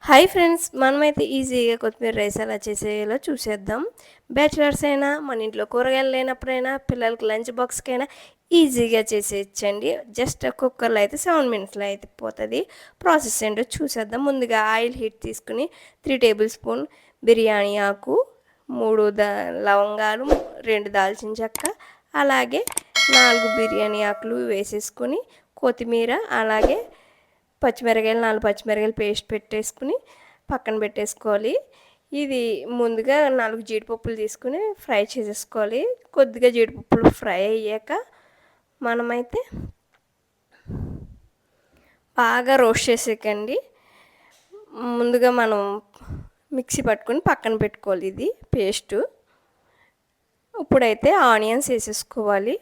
Hi friends, మనమైతే ఈజీగా కొత్తిమీర రైస్ ఎలా చేసేయాలో చూసేద్దాం. బ్యాచిలర్స్ అయినా, మన ఇంట్లో కూరగాయలు లేనప్పుడైనా, పిల్లలకి లంచ్ బాక్స్కైనా ఈజీగా చేసేయచ్చండి. జస్ట్ కుక్కర్లో అయితే 7 మినిట్స్లో అయితే పోతుంది. ప్రాసెస్ ఏంటో చూసేద్దాం. ముందుగా ఆయిల్ హీట్ తీసుకుని 3 టేబుల్ స్పూన్ బిర్యానీ ఆకు, 3 లవంగాలు, 2 దాల్చిన చెక్క, అలాగే 4 బిర్యానీ ఆకులు వేసేసుకొని, కొత్తిమీర, అలాగే పచ్చిమిరకాయలు, 4 పచ్చిమిరకాయలు పేస్ట్ పెట్టేసుకుని పక్కన పెట్టేసుకోవాలి. ఇది ముందుగా 4 జీడిపప్పులు తీసుకుని ఫ్రై చేసేసుకోవాలి. కొద్దిగా జీడిపప్పులు ఫ్రై అయ్యాక మనమైతే బాగా రోస్ట్ చేసేకండి. ముందుగా మనం మిక్సీ పట్టుకుని పక్కన పెట్టుకోవాలి ఇది పేస్టు. ఇప్పుడైతే ఆనియన్స్ వేసేసుకోవాలి.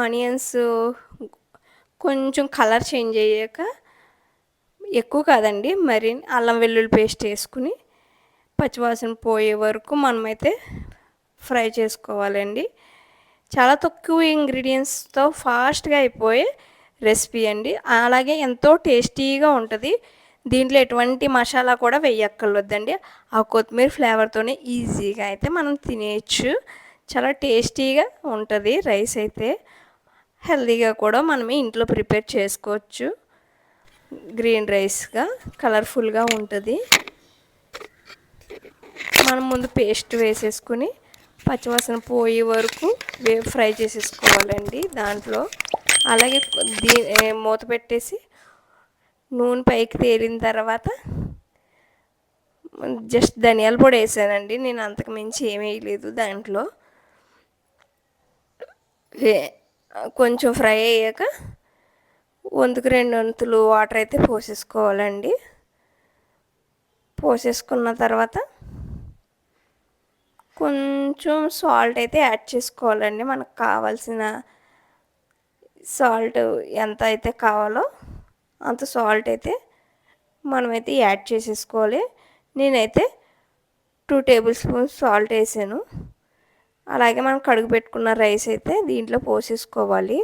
ఆనియన్స్ కొంచెం కలర్ చేంజ్ అయ్యాక, ఎక్కువ కాదండి మరి, అల్లం వెల్లుల్లి పేస్ట్ వేసుకుని పచ్చివాసన పోయే వరకు మనమైతే ఫ్రై చేసుకోవాలండి. చాలా తక్కువ ఇంగ్రీడియంట్స్తో ఫాస్ట్గా అయిపోయే రెసిపీ అండి. అలాగే ఎంతో టేస్టీగా ఉంటుంది. దీంట్లో ఎటువంటి మసాలా కూడా వేయక్కర్లేదండి. ఆ కొత్తిమీర ఫ్లేవర్తోనే ఈజీగా అయితే మనం తినేయచ్చు. చాలా టేస్టీగా ఉంటుంది రైస్ అయితే. హెల్తీగా కూడా మనమే ఇంట్లో ప్రిపేర్ చేసుకోవచ్చు. గ్రీన్ రైస్గా కలర్ఫుల్గా ఉంటుంది. మనం ముందు పేస్ట్ వేసేసుకుని పచ్చివాసన పోయే వరకు ఫ్రై చేసేసుకోవాలండి దాంట్లో. అలాగే మూత పెట్టేసి నూనె పైకి తేలిన తర్వాత జస్ట్ ధనియాల పొడి వేసానండి. నేను అంతకు మించి ఏమీ వేయలేదు దాంట్లో. కొంచెం ఫ్రై అయ్యాక వంతుకు 2 వంతులు వాటర్ అయితే పోసేసుకోవాలండి. పోసేసుకున్న తర్వాత కొంచెం సాల్ట్ అయితే యాడ్ చేసుకోవాలండి. మనకు కావాల్సిన సాల్ట్ ఎంత అయితే కావాలో అంత సాల్ట్ అయితే మనమైతే యాడ్ చేసేసుకోవాలి. నేనైతే 2 టేబుల్ స్పూన్స్ సాల్ట్ వేసాను. అలాగే మనం కడుగు పెట్టుకున్న రైస్ అయితే దీంట్లో పోసేసుకోవాలి.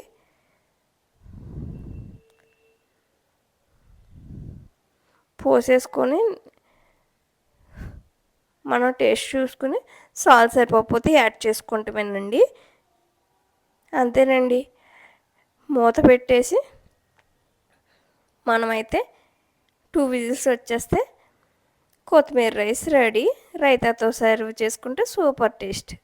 పోసేసుకొని మనం టేస్ట్ చూసుకుని సాల్ట్ సరిపోతే యాడ్ చేసుకుంటామేనండి. అంతేనండి. మూత పెట్టేసి మనమైతే 2 విజిల్స్ వచ్చేస్తే కొత్తిమీర రైస్ రెడీ. రైతాతో సర్వ్ చేసుకుంటే సూపర్ టేస్ట్.